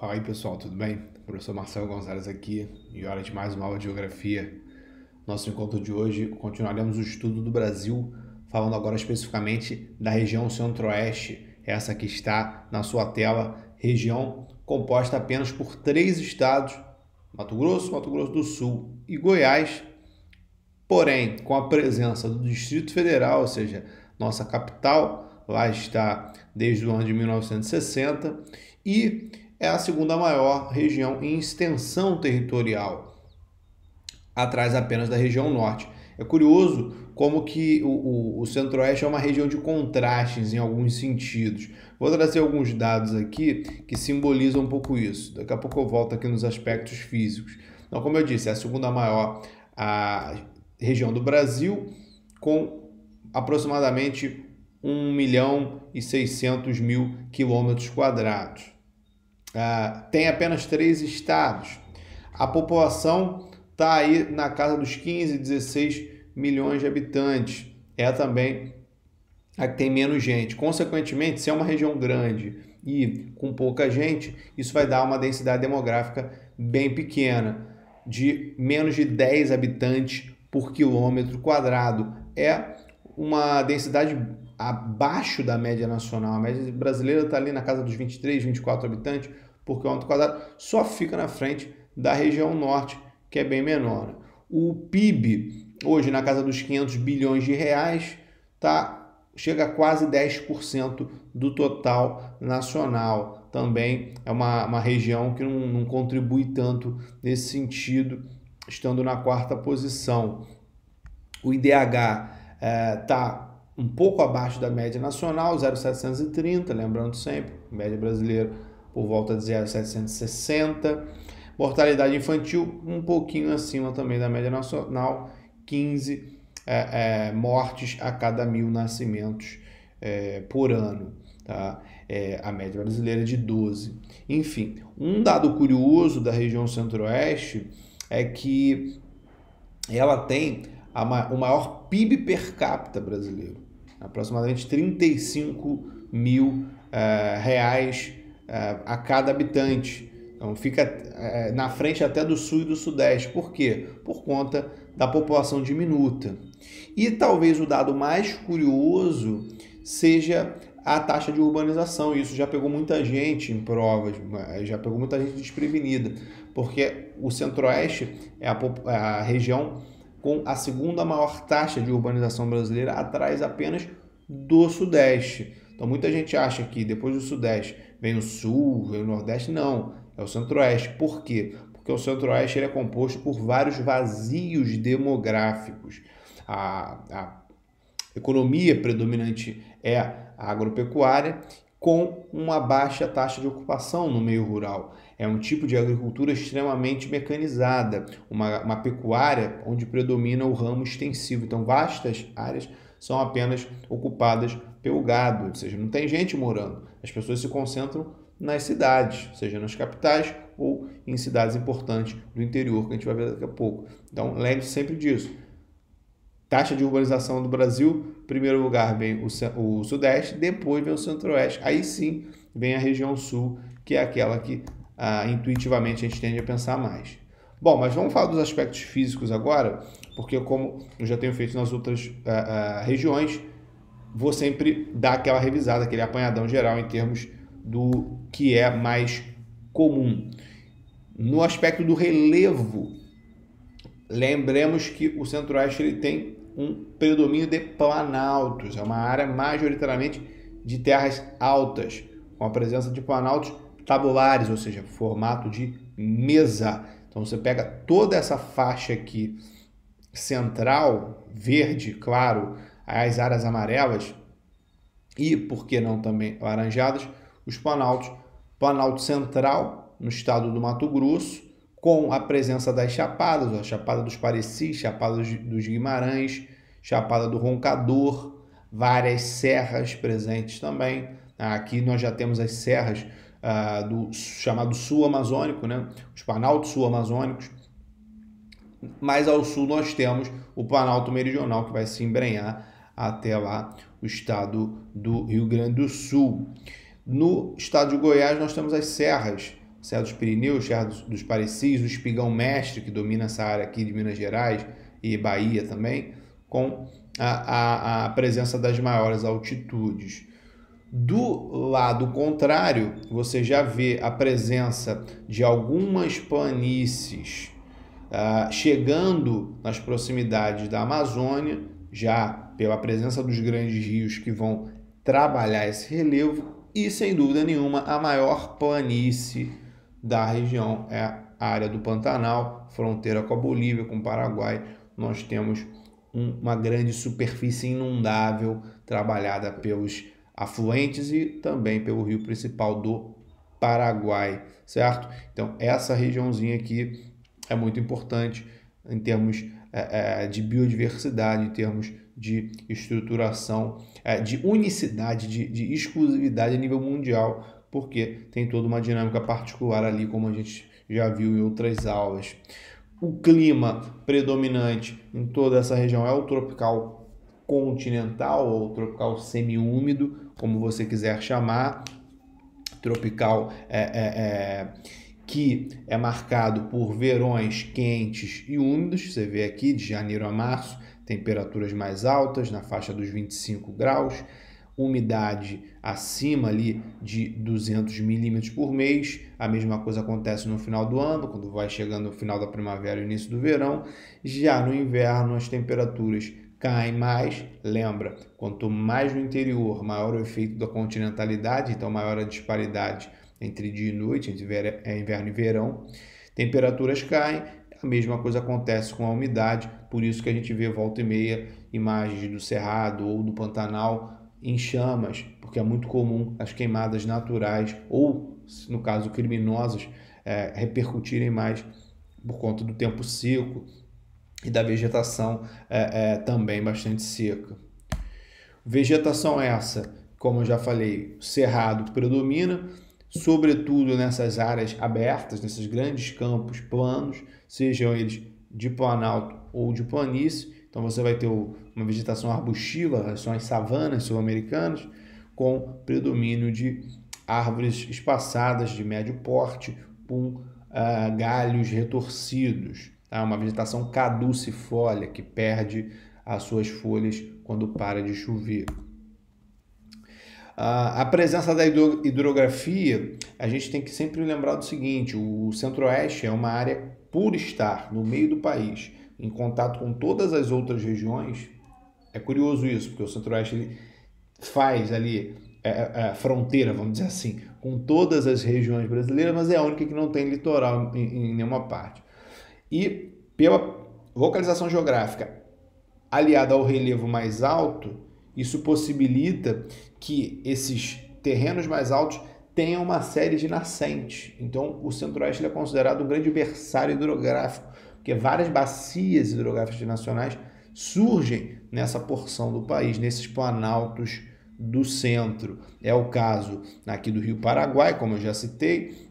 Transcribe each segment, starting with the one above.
Fala aí pessoal, tudo bem? Professor Marcelo Gonzalez aqui e hora de mais uma aula de geografia. Nosso encontro de hoje continuaremos o estudo do Brasil, falando agora especificamente da região centro-oeste, essa que está na sua tela, região composta apenas por 3 estados, Mato Grosso do Sul e Goiás, porém com a presença do Distrito Federal, ou seja, nossa capital, lá está desde o ano de 1960, e é a segunda maior região em extensão territorial, atrás apenas da região norte. É curioso como que o Centro-Oeste é uma região de contrastes em alguns sentidos. Vou trazer alguns dados aqui que simbolizam um pouco isso. Daqui a pouco eu volto aqui nos aspectos físicos. Então, como eu disse, é a segunda maior região do Brasil, com aproximadamente 1.600.000 quilômetros quadrados. Tem apenas 3 estados. A população está aí na casa dos 15, 16 milhões de habitantes. É também a que tem menos gente. Consequentemente, se é uma região grande e com pouca gente, isso vai dar uma densidade demográfica bem pequena, de menos de 10 habitantes por quilômetro quadrado. É uma densidade abaixo da média nacional. A média brasileira está ali na casa dos 23, 24 habitantes por quilômetro quadrado, só fica na frente da região norte, que é bem menor. O PIB, hoje na casa dos 500 bilhões de reais, chega a quase 10% do total nacional. Também é uma região que não contribui tanto nesse sentido, estando na quarta posição. O IDH está um pouco abaixo da média nacional, 0,730, lembrando sempre, média brasileira por volta de 0,760. Mortalidade infantil um pouquinho acima também da média nacional, 15 mortes a cada 1.000 nascimentos por ano. Tá? A média brasileira é de 12. Enfim, um dado curioso da região centro-oeste é que ela tem o maior PIB per capita brasileiro, aproximadamente 35 mil reais a cada habitante. Então fica na frente até do sul e do sudeste. Por quê? Por conta da população diminuta. E talvez o dado mais curioso seja a taxa de urbanização. Isso já pegou muita gente em provas, já pegou muita gente desprevenida, porque o Centro-Oeste é a região com a segunda maior taxa de urbanização brasileira, atrás apenas do Sudeste. Então muita gente acha que depois do Sudeste vem o Sul, vem o Nordeste. Não, é o Centro-Oeste. Por quê? Porque o Centro-Oeste ele é composto por vários vazios demográficos. A economia predominante é a agropecuária, com uma baixa taxa de ocupação no meio rural. É um tipo de agricultura extremamente mecanizada, uma pecuária onde predomina o ramo extensivo. Então, vastas áreas são apenas ocupadas pelo gado, ou seja, não tem gente morando. As pessoas se concentram nas cidades, seja nas capitais ou em cidades importantes do interior, que a gente vai ver daqui a pouco. Então, lembre-se sempre disso. Taxa de urbanização do Brasil, em primeiro lugar vem o Sudeste, depois vem o Centro-Oeste. Aí sim vem a região Sul, que é aquela que intuitivamente a gente tende a pensar mais. Bom, mas vamos falar dos aspectos físicos agora, porque como eu já tenho feito nas outras regiões, vou sempre dar aquela revisada, aquele apanhadão geral em termos do que é mais comum. No aspecto do relevo, lembremos que o Centro-Oeste ele tem um predomínio de planaltos, é uma área majoritariamente de terras altas, com a presença de planaltos tabulares, ou seja, formato de mesa. Então você pega toda essa faixa aqui central, verde, claro, as áreas amarelas e, por que não também laranjadas, os planaltos. Planalto central, no estado do Mato Grosso, com a presença das chapadas, a Chapada dos Parecis, Chapada dos Guimarães, Chapada do Roncador, várias serras presentes também. Aqui nós já temos as serras do chamado Sul Amazônico, né? Os Planaltos Sul-Amazônicos. Mais ao sul nós temos o Planalto Meridional, que vai se embrenhar até lá o estado do Rio Grande do Sul. No estado de Goiás nós temos as serras Serra dos Pirineus, Serra dos Parecis, o Espigão Mestre, que domina essa área aqui de Minas Gerais e Bahia também, com a presença das maiores altitudes. Do lado contrário, você já vê a presença de algumas planícies chegando nas proximidades da Amazônia, já pela presença dos grandes rios que vão trabalhar esse relevo, e sem dúvida nenhuma a maior planície da região é a área do Pantanal, fronteira com a Bolívia, com o Paraguai. Nós temos uma grande superfície inundável trabalhada pelos afluentes e também pelo rio principal do Paraguai, certo? Então essa regiãozinha aqui é muito importante em termos de biodiversidade, em termos de estruturação, de unicidade, de exclusividade a nível mundial, porque tem toda uma dinâmica particular ali, como a gente já viu em outras aulas. O clima predominante em toda essa região é o tropical continental ou tropical semiúmido, como você quiser chamar, tropical que é marcado por verões quentes e úmidos. Você vê aqui de janeiro a março, temperaturas mais altas, na faixa dos 25 graus, umidade acima ali de 200 milímetros por mês. A mesma coisa acontece no final do ano, quando vai chegando o final da primavera e início do verão. Já no inverno as temperaturas caem mais. Lembra, quanto mais no interior, maior o efeito da continentalidade, então maior a disparidade entre dia e noite, entre inverno e verão. Temperaturas caem, a mesma coisa acontece com a umidade, por isso que a gente vê volta e meia imagens do Cerrado ou do Pantanal em chamas, porque é muito comum as queimadas naturais ou, no caso, criminosas, repercutirem mais por conta do tempo seco e da vegetação também bastante seca. Vegetação essa, como eu já falei, cerrado predomina, sobretudo nessas áreas abertas, nesses grandes campos planos, sejam eles de planalto ou de planície. Então você vai ter uma vegetação arbustiva, são as savanas sul-americanas, com predomínio de árvores espaçadas de médio porte, com galhos retorcidos. Tá? Uma vegetação caducifólia, que perde as suas folhas quando para de chover. A presença da hidrografia, a gente tem que sempre lembrar do seguinte: o Centro-Oeste é uma área, por estar no meio do país, em contato com todas as outras regiões. É curioso isso, porque o Centro-Oeste faz ali fronteira, vamos dizer assim, com todas as regiões brasileiras, mas é a única que não tem litoral em nenhuma parte. E pela localização geográfica aliada ao relevo mais alto, isso possibilita que esses terrenos mais altos tenham uma série de nascentes. Então, o Centro-Oeste é considerado um grande berçário hidrográfico, porque várias bacias hidrográficas nacionais surgem nessa porção do país, nesses planaltos do centro. É o caso aqui do Rio Paraguai, como eu já citei,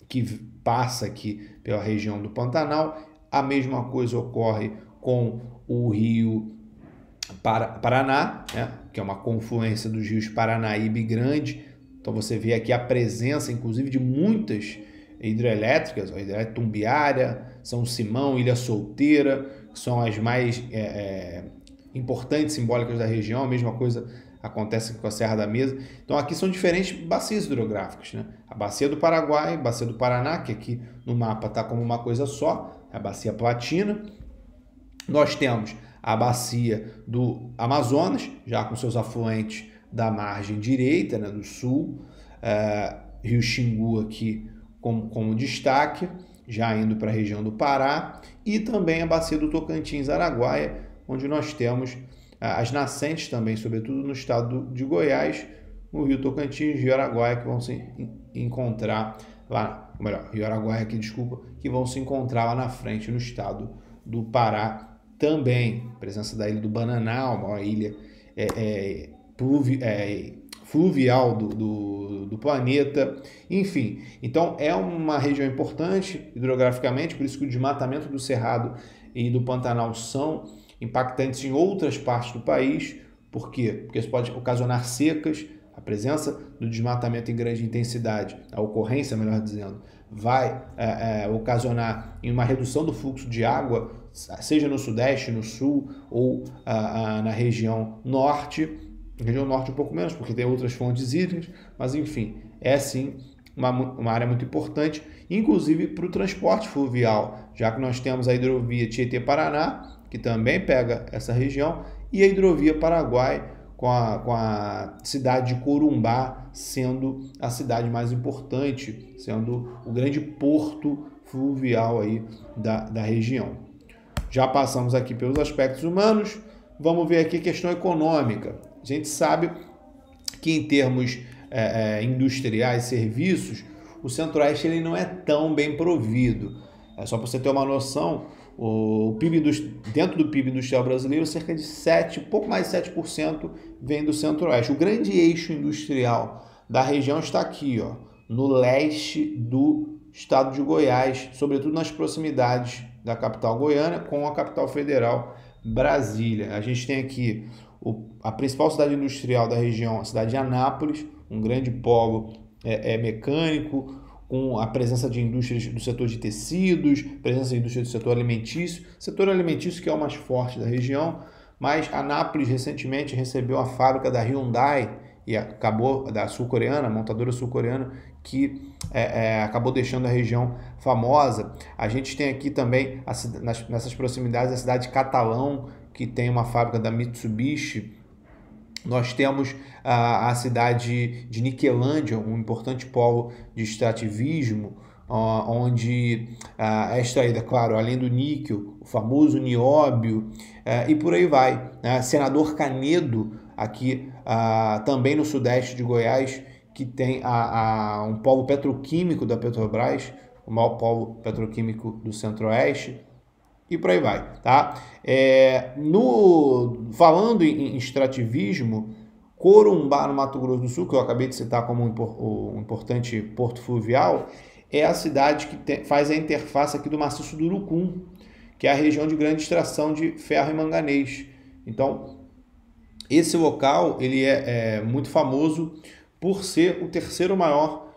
que passa aqui pela região do Pantanal. A mesma coisa ocorre com o Rio Paraná, né, que é uma confluência dos rios Paranaíba e Grande. Então você vê aqui a presença, inclusive, de muitas hidrelétricas, a hidrelétrica Tumbiara, São Simão, Ilha Solteira, que são as mais importantes, simbólicas da região. A mesma coisa acontece com a Serra da Mesa. Então aqui são diferentes bacias hidrográficas, né? A bacia do Paraguai, a bacia do Paraná, que aqui no mapa está como uma coisa só, a bacia Platina. Nós temos a bacia do Amazonas, já com seus afluentes da margem direita, né, do sul, Rio Xingu aqui como destaque, já indo para a região do Pará, e também a bacia do Tocantins-Araguaia, onde nós temos as nascentes também, sobretudo no estado de Goiás, no Rio Tocantins e Rio Araguaia, que vão se encontrar lá, ou melhor, Rio Araguaia aqui, desculpa, que vão se encontrar lá na frente no estado do Pará também. Presença da ilha do Bananal, uma ilha fluvial do planeta, enfim. Então é uma região importante hidrograficamente, por isso que o desmatamento do Cerrado e do Pantanal são impactantes em outras partes do país. Por quê? Porque isso pode ocasionar secas, A presença do desmatamento em grande intensidade, a ocorrência, melhor dizendo, vai ocasionar em uma redução do fluxo de água, seja no sudeste, no sul ou na região norte. Na região norte um pouco menos, porque tem outras fontes hídricas, mas enfim, é sim uma área muito importante, inclusive para o transporte fluvial, já que nós temos a hidrovia Tietê-Paraná, que também pega essa região, e a hidrovia Paraguai, com a cidade de Corumbá sendo a cidade mais importante, sendo o grande porto fluvial aí da região. Já passamos aqui pelos aspectos humanos, vamos ver aqui a questão econômica. A gente sabe que em termos industriais, serviços, o Centro-Oeste ele não é tão bem provido. Só para você ter uma noção, o PIB dentro do PIB industrial brasileiro, cerca de pouco mais de 7% vem do Centro-Oeste. O grande eixo industrial da região está aqui, ó, no leste do estado de Goiás, sobretudo nas proximidades da capital goiana com a capital federal, Brasília. A gente tem aqui a principal cidade industrial da região, a cidade de Anápolis, um grande polo mecânico, com a presença de indústrias do setor de tecidos, presença de indústria do setor alimentício que é o mais forte da região, mas Anápolis recentemente recebeu a fábrica da Hyundai, e acabou, da sul-coreana, montadora sul-coreana, que acabou deixando a região famosa. A gente tem aqui também, nessas proximidades, a cidade de Catalão, que tem uma fábrica da Mitsubishi. Nós temos a cidade de Niquelândia, um importante polo de extrativismo, onde é extraída, claro, além do níquel, o famoso nióbio, e por aí vai. Senador Canedo, aqui também no sudeste de Goiás, que tem um polo petroquímico da Petrobras, o maior polo petroquímico do Centro-Oeste, e por aí vai, tá? Falando em extrativismo, Corumbá, no Mato Grosso do Sul, que eu acabei de citar como um importante porto fluvial, é a cidade que faz a interface aqui do maciço do Urucum, que é a região de grande extração de ferro e manganês. Então, esse local ele é muito famoso por ser o terceiro maior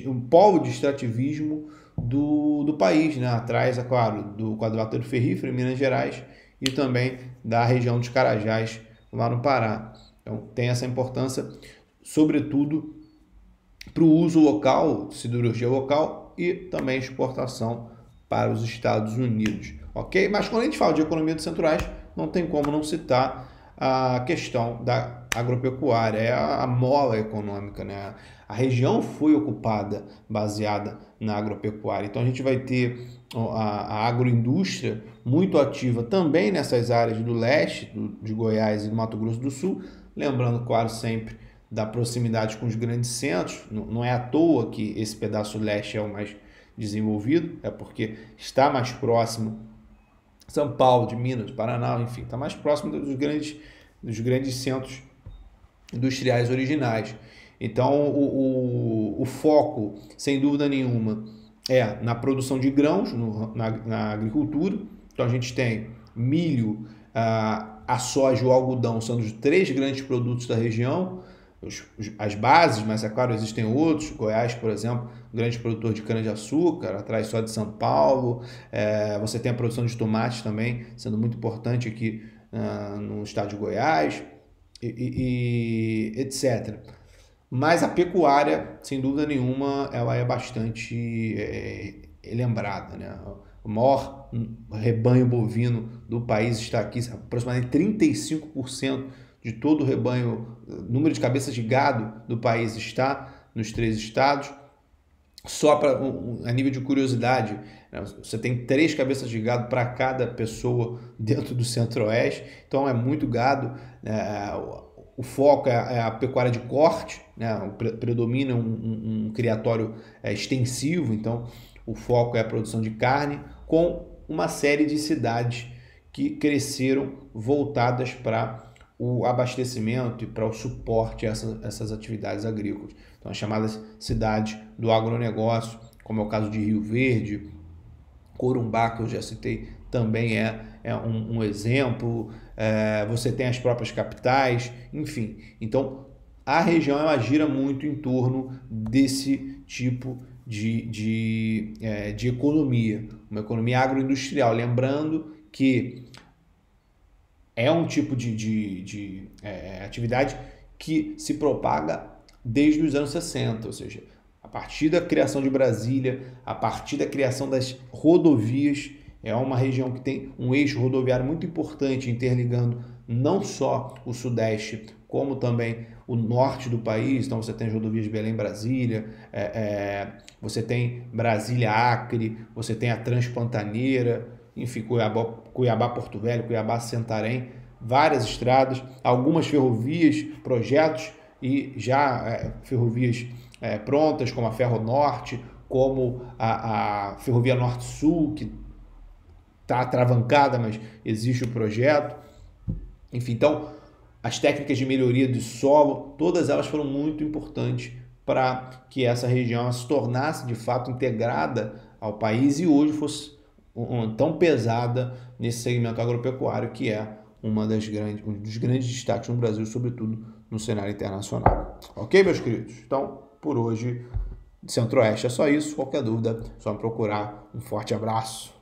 um polo de extrativismo do país, né? Atrás, é claro, do quadrilátero ferrífero em Minas Gerais e também da região dos Carajás, lá no Pará. Então, tem essa importância, sobretudo, para o uso local, siderurgia local e também exportação para os Estados Unidos, ok? Mas quando a gente fala de economia do Centro-Oeste, não tem como não citar a questão da agropecuária, é a mola econômica, né? A região foi ocupada baseada na agropecuária, então a gente vai ter a agroindústria muito ativa também nessas áreas do leste, de Goiás e do Mato Grosso do Sul, lembrando, claro, sempre da proximidade com os grandes centros. Não é à toa que esse pedaço leste é o mais desenvolvido, é porque está mais próximo São Paulo, de Minas, de Paraná, enfim, está mais próximo dos grandes centros industriais originais. Então, o foco, sem dúvida nenhuma, é na produção de grãos, na agricultura. Então, a gente tem milho, a soja e o algodão são os três grandes produtos da região, as bases, mas é claro, existem outros. Goiás, por exemplo, grande produtor de cana-de-açúcar, atrás só de São Paulo. Você tem a produção de tomates também, sendo muito importante aqui no estado de Goiás, e etc. Mas a pecuária, sem dúvida nenhuma, ela é bastante lembrada, né? O maior rebanho bovino do país está aqui, aproximadamente 35% de todo o rebanho, número de cabeças de gado do país está nos 3 estados. Só a nível de curiosidade, né, você tem 3 cabeças de gado para cada pessoa dentro do Centro-Oeste, então é muito gado. O foco é a pecuária de corte, né, predomina um criatório extensivo, então o foco é a produção de carne, com uma série de cidades que cresceram voltadas para o abastecimento e para o suporte a essas atividades agrícolas. Então, as chamadas cidades do agronegócio, como é o caso de Rio Verde, Corumbá, que eu já citei também é um exemplo, você tem as próprias capitais, enfim. Então, a região ela gira muito em torno desse tipo de economia, uma economia agroindustrial. Lembrando que é um tipo de atividade que se propaga desde os anos 60, ou seja, a partir da criação de Brasília, a partir da criação das rodovias, é uma região que tem um eixo rodoviário muito importante, interligando não só o Sudeste, como também o Norte do país. Então você tem as rodovias de Belém-Brasília, você tem Brasília-Acre, você tem a Transpantaneira, enfim, Cuiabá-Porto Velho, Cuiabá-Santarém, várias estradas, algumas ferrovias, projetos e já ferrovias prontas, como a Ferronorte, como a Ferrovia Norte-Sul, que está atravancada, mas existe o projeto. Enfim, então, as técnicas de melhoria de solo, todas elas foram muito importantes para que essa região se tornasse de fato integrada ao país e hoje fosse tão pesada nesse segmento agropecuário, que é um dos grandes destaques no Brasil, sobretudo no cenário internacional. Ok, meus queridos? Então, por hoje, Centro-Oeste é só isso. Qualquer dúvida, é só me procurar. Um forte abraço.